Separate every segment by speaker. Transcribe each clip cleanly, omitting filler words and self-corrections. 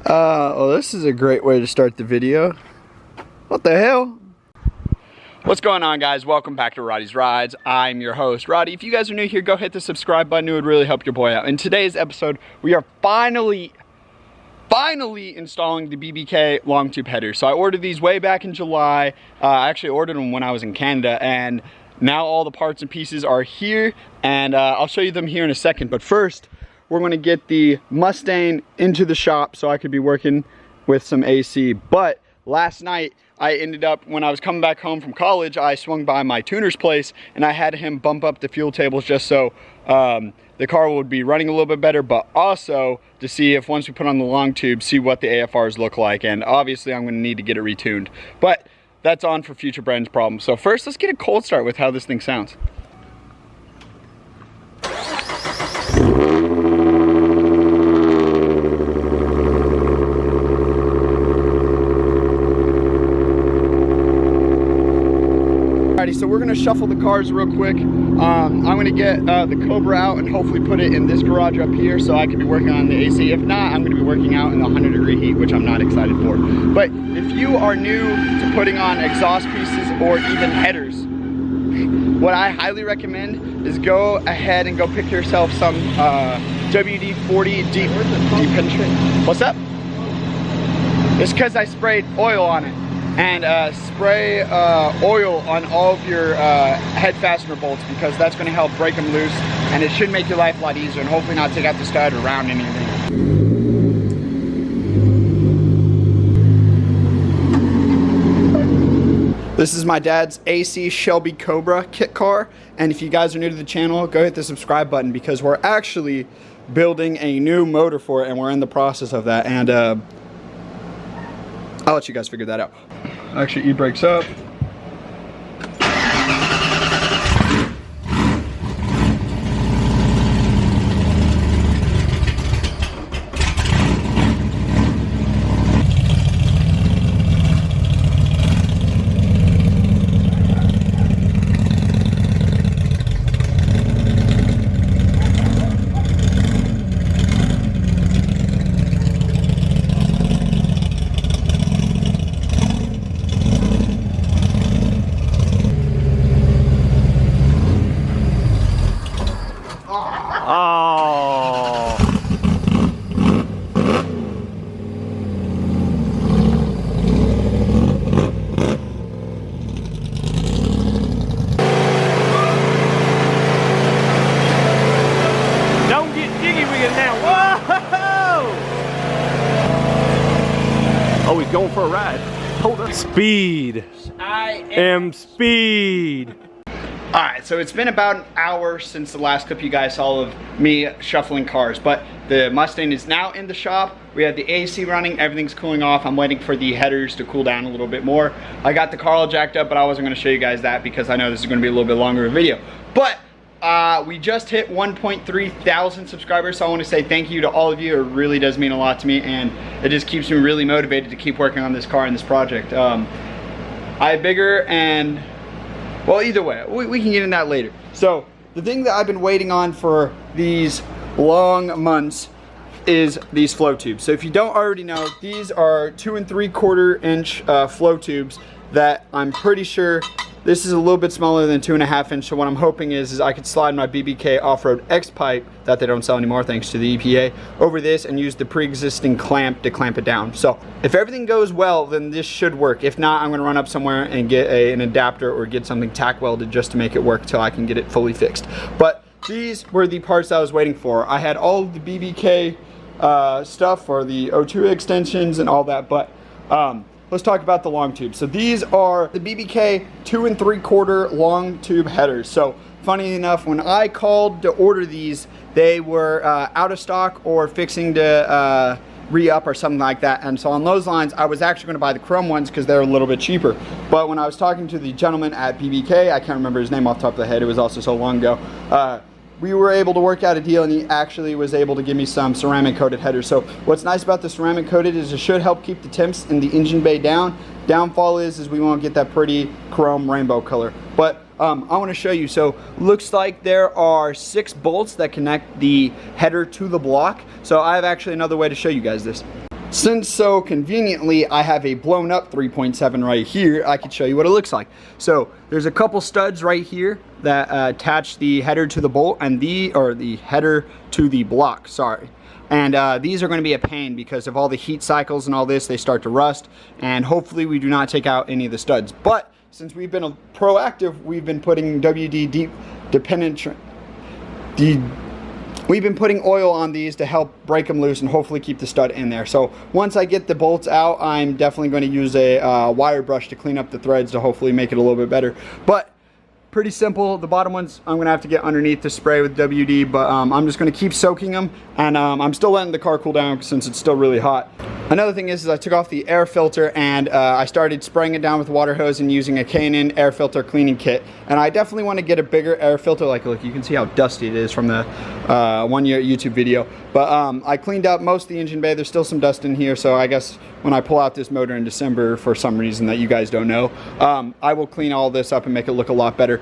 Speaker 1: Well, this is a great way to start the video. What the hell? What's going on, guys? Welcome back to Roddy's Rides. I'm your host, Roddy. If you guys are new here, go hit the subscribe button. It would really help your boy out. In today's episode, we are finally installing the BBK long tube headers. So I ordered these way back in July. I actually ordered them when I was in Canada, and now all the parts and pieces are here, and I'll show you them here in a second. But first, we're gonna get the Mustang into the shop so I could be working with some AC. But last night, I ended up, when I was coming back home from college, I swung by my tuner's place and I had him bump up the fuel tables just so the car would be running a little bit better, but also to see if once we put on the long tube, see what the AFRs look like. And obviously I'm gonna need to get it retuned. But that's on for future Brandon's problems. So first, let's get a cold start with how this thing sounds. Alrighty, so we're gonna shuffle the cars real quick. I'm gonna get the Cobra out and hopefully put it in this garage up here so I can be working on the AC. If not, I'm gonna be working out in the 100-degree heat, which I'm not excited for. But if you are new to putting on exhaust pieces or even headers, what I highly recommend is go ahead and go pick yourself some WD-40 deep penetrate. What's up? It's because I sprayed oil on it. And spray oil on all of your head fastener bolts, because that's going to help break them loose, and it should make your life a lot easier and hopefully not take out the stud or round anything. This is my dad's AC Shelby Cobra kit car, and if you guys are new to the channel, go hit the subscribe button because we're actually building a new motor for it and we're in the process of that, and I'll let you guys figure that out. Actually, e-brakes up. Oh. Don't get jiggy with it now. Whoa! Oh, he's going for a ride. Hold up. Speed. I am speed. Alright, so it's been about an hour since the last clip you guys saw of me shuffling cars, but the Mustang is now in the shop. We have the AC running, everything's cooling off. I'm waiting for the headers to cool down a little bit more. I got the car all jacked up, but I wasn't going to show you guys that because I know this is going to be a little bit longer of a video. But we just hit 1.3 thousand subscribers, so I want to say thank you to all of you. It really does mean a lot to me, and it just keeps me really motivated to keep working on this car and this project. I have bigger and... well, either way, we can get in that later. So, the thing that I've been waiting on for these long months is these flow tubes. So if you don't already know, these are 2 3/4 inch flow tubes that I'm pretty sure, this is a little bit smaller than 2.5 inch. So what I'm hoping is I could slide my BBK off-road X pipe that they don't sell anymore thanks to the EPA over this and use the pre-existing clamp to clamp it down. So if everything goes well, then this should work. If not, I'm gonna run up somewhere and get an adapter or get something tack welded just to make it work till I can get it fully fixed. But these were the parts I was waiting for. I had all of the BBK stuff for the O2 extensions and all that, but let's talk about the long tube. So these are the BBK 2 3/4 long tube headers. So funny enough, when I called to order these, they were out of stock or fixing to re-up or something like that. And so on those lines, I was actually going to buy the chrome ones because they're a little bit cheaper. But when I was talking to the gentleman at BBK, I can't remember his name off the top of the head, it was also so long ago, we were able to work out a deal, and he actually was able to give me some ceramic coated headers. So what's nice about the ceramic coated is it should help keep the temps in the engine bay down. Downfall is we won't get that pretty chrome rainbow color. But I want to show you. So looks like there are 6 bolts that connect the header to the block. So I have actually another way to show you guys this. Since so conveniently I have a blown up 3.7 right here, I can show you what it looks like. So there's a couple studs right here that attach the header to the bolt and the header to the block, sorry. And these are going to be a pain because of all the heat cycles and all this, they start to rust, and hopefully we do not take out any of the studs. But since we've been proactive, we've been putting we've been putting oil on these to help break them loose and hopefully keep the stud in there. So once I get the bolts out, I'm definitely going to use a wire brush to clean up the threads to hopefully make it a little bit better. But pretty simple. The bottom ones I'm gonna have to get underneath to spray with WD, but I'm just gonna keep soaking them, and I'm still letting the car cool down since it's still really hot. Another thing is I took off the air filter and I started spraying it down with water hose and using a K&N air filter cleaning kit. And I definitely want to get a bigger air filter. Like, look, you can see how dusty it is from the one YouTube video. But I cleaned up most of the engine bay. There's still some dust in here, so I guess when I pull out this motor in December for some reason that you guys don't know, I will clean all this up and make it look a lot better.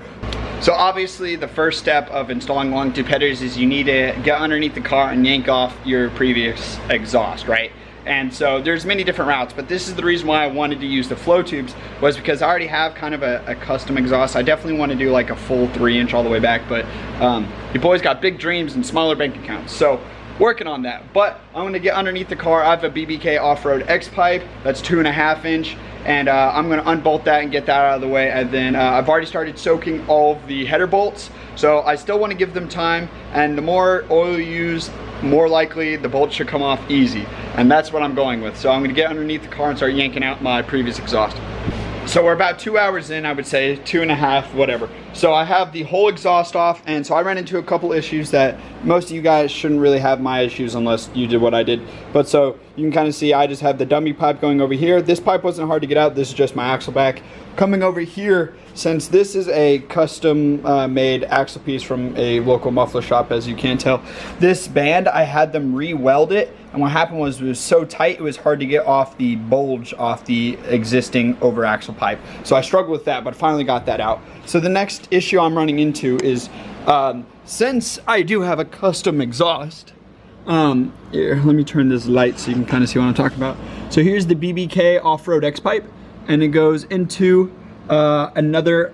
Speaker 1: So obviously the first step of installing long tube headers is you need to get underneath the car and yank off your previous exhaust, right? And so there's many different routes, but this is the reason why I wanted to use the flow tubes, was because I already have kind of a custom exhaust. I definitely want to do like a full 3-inch all the way back, but your boy's got big dreams and smaller bank accounts. So working on that. But I'm going to get underneath the car. I have a BBK off-road X pipe that's 2.5-inch, and I'm going to unbolt that and get that out of the way. And then I've already started soaking all of the header bolts, so I still want to give them time, and the more oil you use, more likely the bolt should come off easy, and that's what I'm going with. So I'm going to get underneath the car and start yanking out my previous exhaust. So we're about 2 hours in, I would say, 2.5, whatever. So I have the whole exhaust off, and so I ran into a couple issues that most of you guys shouldn't really have my issues unless you did what I did. But so you can kind of see I just have the dummy pipe going over here. This pipe wasn't hard to get out. This is just my axle back. Coming over here, since this is a custom made axle piece from a local muffler shop, as you can tell, this band, I had them re-weld it, and what happened was it was so tight it was hard to get off the bulge off the existing over axle pipe. So I struggled with that, but finally got that out. So the next issue I'm running into is since I do have a custom exhaust, here, let me turn this light so you can kind of see what I'm talking about. So here's the BBK off-road X pipe, and it goes into another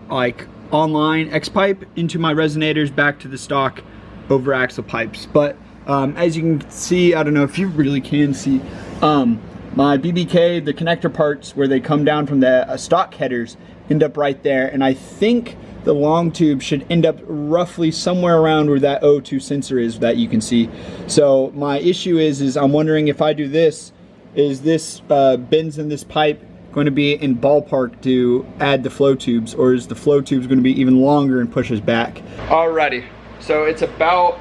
Speaker 1: like online X pipe into my resonators back to the stock over axle pipes. But as you can see, I don't know if you really can see, my BBK, the connector parts where they come down from the stock headers end up right there, and I think the long tube should end up roughly somewhere around where that O2 sensor is that you can see. So my issue is I'm wondering if I do this, is this bends in this pipe going to be in ballpark to add the flow tubes, or is the flow tubes going to be even longer and pushes back? Alrighty, so it's about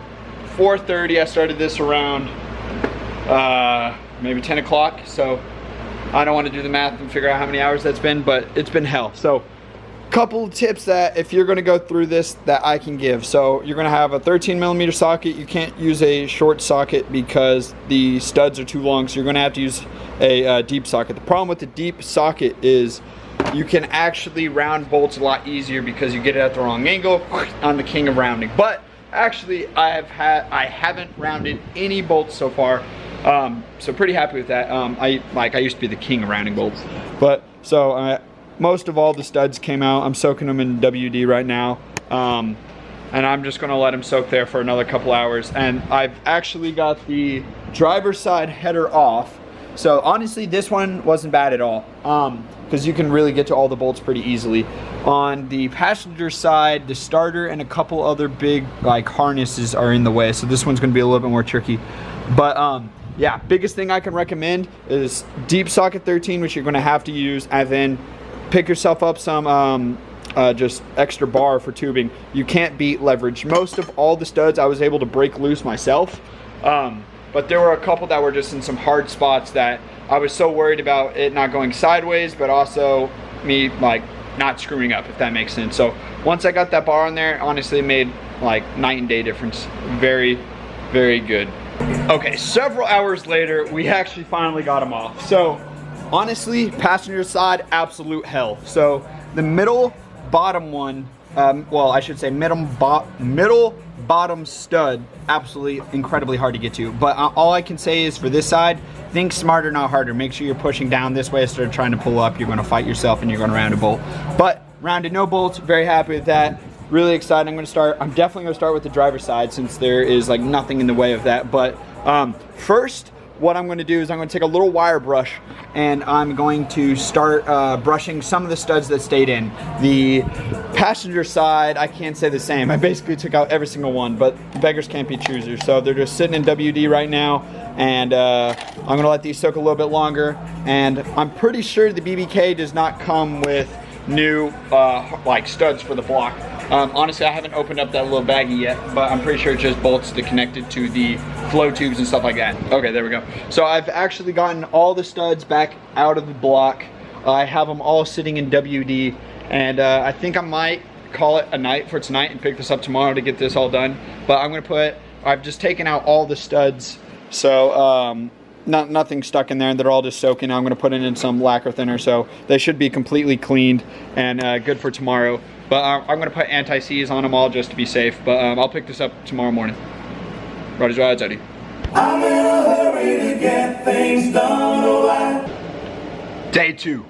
Speaker 1: 4:30. I started this around maybe 10 o'clock, so I don't want to do the math and figure out how many hours that's been, but it's been hell. So couple of tips that if you're going to go through this that I can give. So you're going to have a 13mm socket. You can't use a short socket because the studs are too long, so you're going to have to use a deep socket. The problem with the deep socket is you can actually round bolts a lot easier because you get it at the wrong angle. I'm the king of rounding, but actually I haven't rounded any bolts so far, so pretty happy with that. I used to be the king of rounding bolts, but so most of all the studs came out. I'm soaking them in WD right now, and I'm just going to let them soak there for another couple hours. And I've actually got the driver's side header off, so honestly this one wasn't bad at all, because you can really get to all the bolts pretty easily. On the passenger side, the starter and a couple other big like harnesses are in the way, so this one's going to be a little bit more tricky. But yeah, biggest thing I can recommend is deep socket 13, which you're going to have to use, and then pick yourself up some just extra bar for tubing. You can't beat leverage. Most of all the studs I was able to break loose myself, but there were a couple that were just in some hard spots that I was so worried about it not going sideways, but also me like not screwing up, if that makes sense. So once I got that bar on there, honestly it made like night and day difference. Very, very good. Okay, several hours later, we actually finally got them off. So honestly, passenger side, absolute hell. So the middle bottom one, well, I should say middle bottom stud, absolutely incredibly hard to get to. But all I can say is for this side, think smarter, not harder. Make sure you're pushing down this way instead of trying to pull up. You're gonna fight yourself and you're gonna round a bolt. But rounded no bolts, very happy with that. Really excited. I'm definitely gonna start with the driver's side since there is like nothing in the way of that. But first, what I'm gonna do is I'm gonna take a little wire brush and I'm going to start brushing some of the studs that stayed in. The passenger side, I can't say the same. I basically took out every single one, but beggars can't be choosers. So they're just sitting in WD right now, and I'm gonna let these soak a little bit longer. And I'm pretty sure the BBK does not come with new like studs for the block. Honestly, I haven't opened up that little baggie yet, but I'm pretty sure it's just bolts to connect it to the flow tubes and stuff like that. Okay, there we go. So I've actually gotten all the studs back out of the block. I have them all sitting in WD, and I think I might call it a night for tonight and pick this up tomorrow to get this all done. But I've just taken out all the studs, so nothing stuck in there, and they're all just soaking. I'm gonna put it in some lacquer thinner, so they should be completely cleaned and good for tomorrow. But I'm gonna put anti-seize on them all just to be safe. But I'll pick this up tomorrow morning. Roddy's rides, Eddie. I'm in a hurry to get things done alright. Day 2.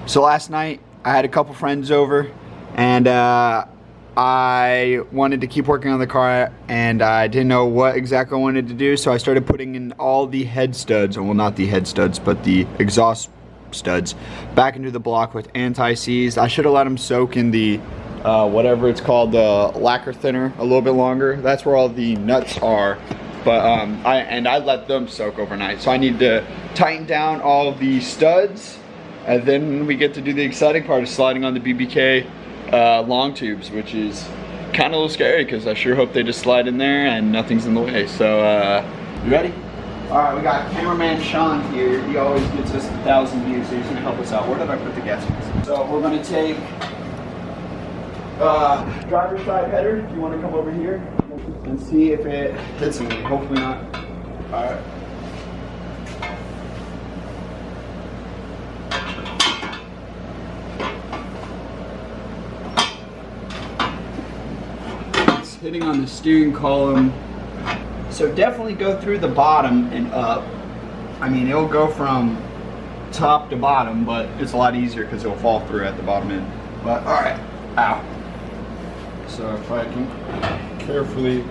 Speaker 1: So last night I had a couple friends over, and I wanted to keep working on the car, and I didn't know what exactly I wanted to do, so I started putting in all the head studs, well, not the head studs, but the exhaust studs back into the block with anti-seize. I should have let them soak in the whatever it's called, the lacquer thinner, a little bit longer. That's where all the nuts are. But I let them soak overnight. So I need to tighten down all the studs, and then we get to do the exciting part of sliding on the BBK long tubes, which is kind of a little scary because I sure hope they just slide in there and nothing's in the way. So you ready? All right, we got cameraman Sean here. He always gets us 1,000 views, so he's gonna help us out. Where did I put the gaskets? So we're gonna take driver's side header. Do you want to come over here and see if it hits me? Hopefully not. All right. It's hitting on the steering column. So definitely go through the bottom and up. I mean, it'll go from top to bottom, but it's a lot easier because it'll fall through at the bottom end. But all right, ow. So if I can carefully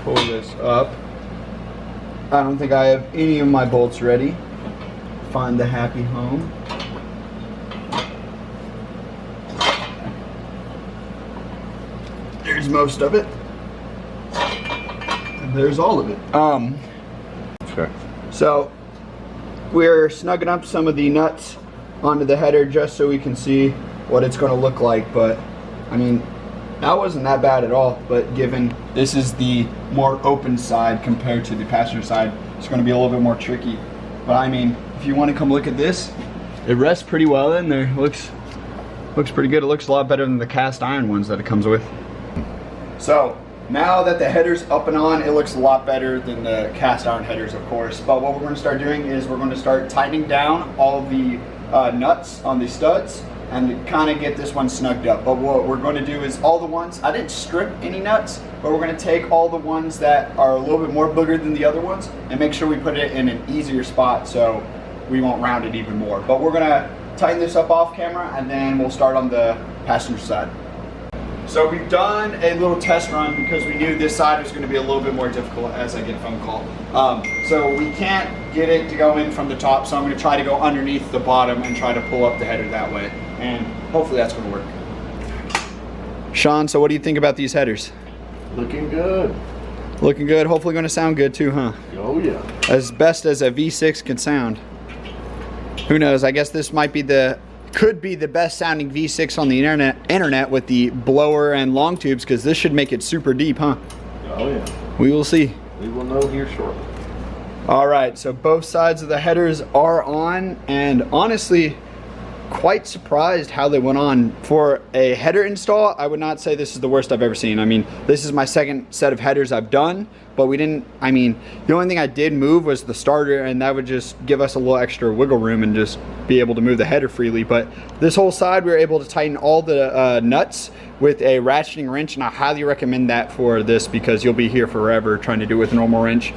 Speaker 1: pull this up. I don't think I have any of my bolts ready. Find the happy home. There's most of it. There's all of it. Sure. So we're snugging up some of the nuts onto the header just so we can see what it's going to look like. But I mean, that wasn't that bad at all. But given this is the more open side compared to the passenger side, it's going to be a little bit more tricky. But I mean, if you want to come look at this, it rests pretty well in there. Looks pretty good. It looks a lot better than the cast iron ones that it comes with. So now that the header's up and on, it looks a lot better than the cast iron headers, of course. But what we're going to start doing is we're going to start tightening down all the nuts on the studs and kind of get this one snugged up. But what we're going to do is all the ones, I didn't strip any nuts, but we're going to take all the ones that are a little bit more boogered than the other ones and make sure we put it in an easier spot so we won't round it even more. But we're going to tighten this up off camera, and then we'll start on the passenger side. So we've done a little test run because we knew this side was going to be a little bit more difficult as I get a phone call. So we can't get it to go in from the top, so I'm going to try to go underneath the bottom and try to pull up the header that way. And hopefully that's going to work. Sean, so what do you think about these headers?
Speaker 2: Looking good.
Speaker 1: Looking good. Hopefully going to sound good too, huh?
Speaker 2: Oh yeah.
Speaker 1: As best as a V6 can sound. Who knows? I guess this might be could be the best sounding V6 on the internet with the blower and long tubes, because this should make it super deep, huh?
Speaker 2: Oh yeah.
Speaker 1: We will see.
Speaker 2: We will know here shortly.
Speaker 1: All right, so both sides of the headers are on, and honestly, quite surprised how they went on. For a header install, I would not say this is the worst I've ever seen. I mean, this is my second set of headers I've done, but the only thing I did move was the starter, and that would just give us a little extra wiggle room and just be able to move the header freely. But this whole side, we were able to tighten all the nuts with a ratcheting wrench, and I highly recommend that for this because you'll be here forever trying to do it with a normal wrench.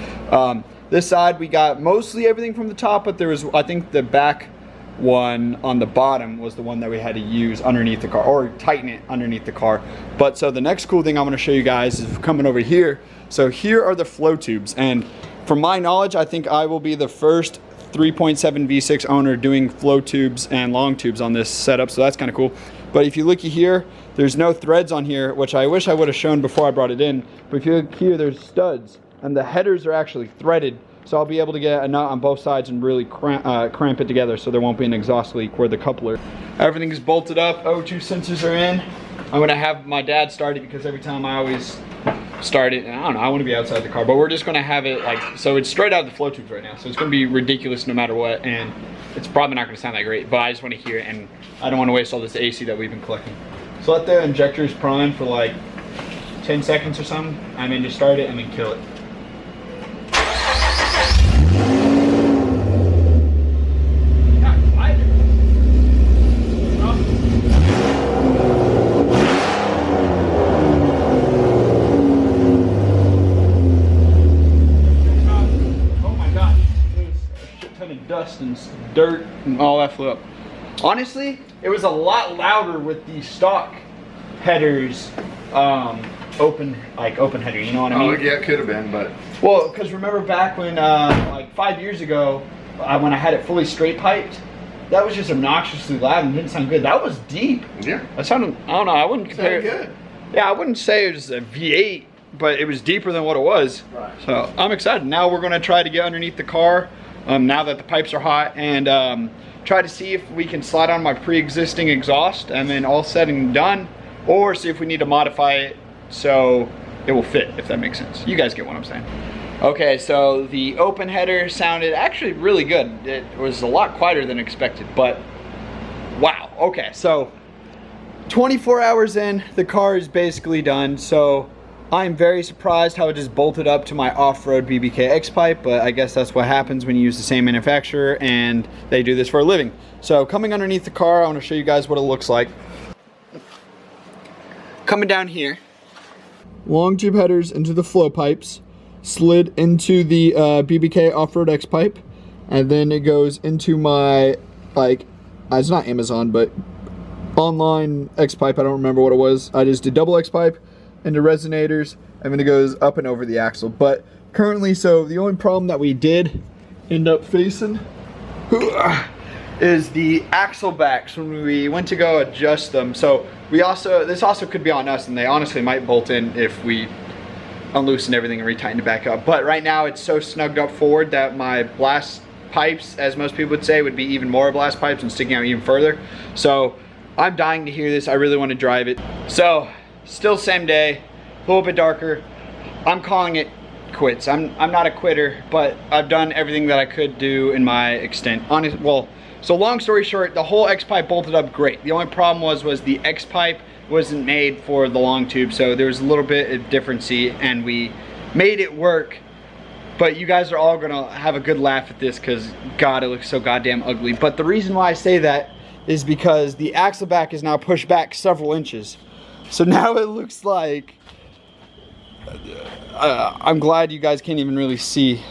Speaker 1: This side we got mostly everything from the top, but there was, I think the back one on the bottom was the one that we had to use underneath the car, or tighten it underneath the car. But so the next cool thing I'm going to show you guys is coming over here. So here are the flow tubes, and from my knowledge, I think I will be the first 3.7 V6 owner doing flow tubes and long tubes on this setup, so that's kind of cool. But if you look here, there's no threads on here, which I wish I would have shown before I brought it in. But if you look here, there's studs, and the headers are actually threaded, so I'll be able to get a nut on both sides and really cramp it together so there won't be an exhaust leak where the coupler. Everything is bolted up, O2 sensors are in. I'm gonna have my dad start it because every time I always start it, and I don't know, I want to be outside the car, but we're just gonna have it like, so it's straight out of the flow tubes right now, so it's gonna be ridiculous no matter what, and it's probably not gonna sound that great, but I just want to hear it, and I don't want to waste all this AC that we've been collecting. So let the injectors prime for like 10 seconds or something, and then just start it and then kill it. Dust and dirt and all that flew up. Honestly, it was a lot louder with the stock headers, open header, you know what I mean?
Speaker 2: Oh yeah, it could have been, but
Speaker 1: well, because remember back when like 5 years ago, when I had it fully straight piped, that was just obnoxiously loud and didn't sound good. That was deep.
Speaker 2: Yeah,
Speaker 1: that sounded, I don't know, I wouldn't compare it.
Speaker 2: Good.
Speaker 1: Yeah, I wouldn't say it was a V8, but it was deeper than what it was.
Speaker 2: Right.
Speaker 1: So I'm excited. Now we're gonna try to get underneath the car. Now that the pipes are hot, and try to see if we can slide on my pre-existing exhaust and then all said and done, or see if we need to modify it so it will fit, if that makes sense. You guys get what I'm saying. Okay, so the open header sounded actually really good. It was a lot quieter than expected, but wow. Okay, so 24 hours in, the car is basically done. So I'm very surprised how it just bolted up to my off-road BBK X pipe, but I guess that's what happens when you use the same manufacturer and they do this for a living. So coming underneath the car, I want to show you guys what it looks like. Coming down here, long tube headers into the flow pipes, slid into the BBK off-road X pipe, and then it goes into my, like, it's not Amazon, but online X pipe. I don't remember what it was. I just did double X pipe into resonators, and then it goes up and over the axle. But currently, so the only problem that we did end up facing is the axle backs when we went to go adjust them. So this also could be on us, and they honestly might bolt in if we unloosen everything and retighten it back up. But right now it's so snugged up forward that my blast pipes, as most people would say, would be even more blast pipes and sticking out even further. So I'm dying to hear this. I really want to drive it. So still same day, a little bit darker. I'm calling it quits. I'm not a quitter, but I've done everything that I could do in my extent. So long story short, the whole X pipe bolted up great. The only problem was the X pipe wasn't made for the long tube, so there was a little bit of differency, and we made it work. But you guys are all gonna have a good laugh at this because God, it looks so goddamn ugly. But the reason why I say that is because the axle back is now pushed back several inches. So now it looks like, I'm glad you guys can't even really see.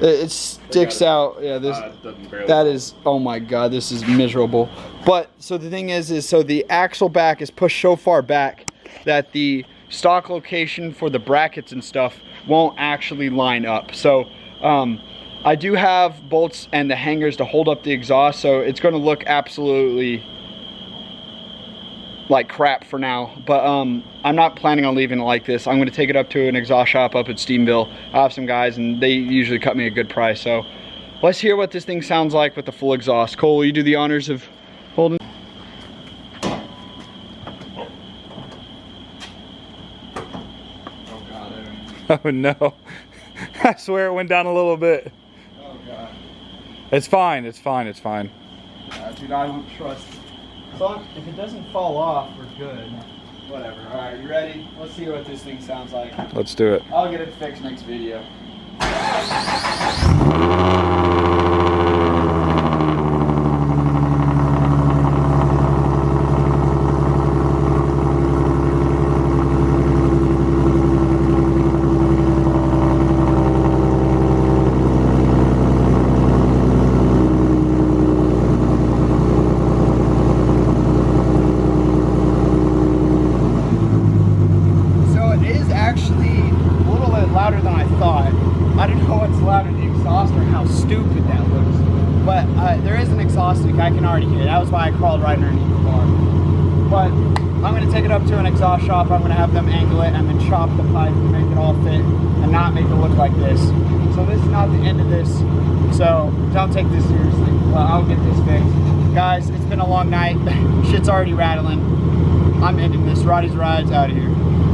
Speaker 1: It sticks out. Yeah, that is, oh my God, this is miserable. But, so the thing is so the axle back is pushed so far back that the stock location for the brackets and stuff won't actually line up. So, I do have bolts and the hangers to hold up the exhaust, so it's gonna look absolutely like crap for now, but I'm not planning on leaving it like this. I'm going to take it up to an exhaust shop up at Stephenville. I have some guys and they usually cut me a good price, so let's hear what this thing sounds like with the full exhaust. Cole, will you do the honors of holding? Oh God,
Speaker 3: oh no. I swear it went down a little bit.
Speaker 1: Oh God.
Speaker 3: It's fine, it's fine, it's fine.
Speaker 1: Dude, I don't trust. So if it doesn't fall off, we're good. Whatever. All right, you ready? Let's see what this thing sounds like.
Speaker 3: Let's do it.
Speaker 1: I'll get it fixed next video. louder than I thought. I don't know what's louder, the exhaust or how stupid that looks. But there is an exhaust leak, I can already hear it. That was why I crawled right underneath the bar. But I'm gonna take it up to an exhaust shop. I'm gonna have them angle it and then chop the pipe to make it all fit and not make it look like this. So this is not the end of this. So don't take this seriously. Well, I'll get this fixed. Guys, it's been a long night. Shit's already rattling. I'm ending this. Roddy's Ride's out of here.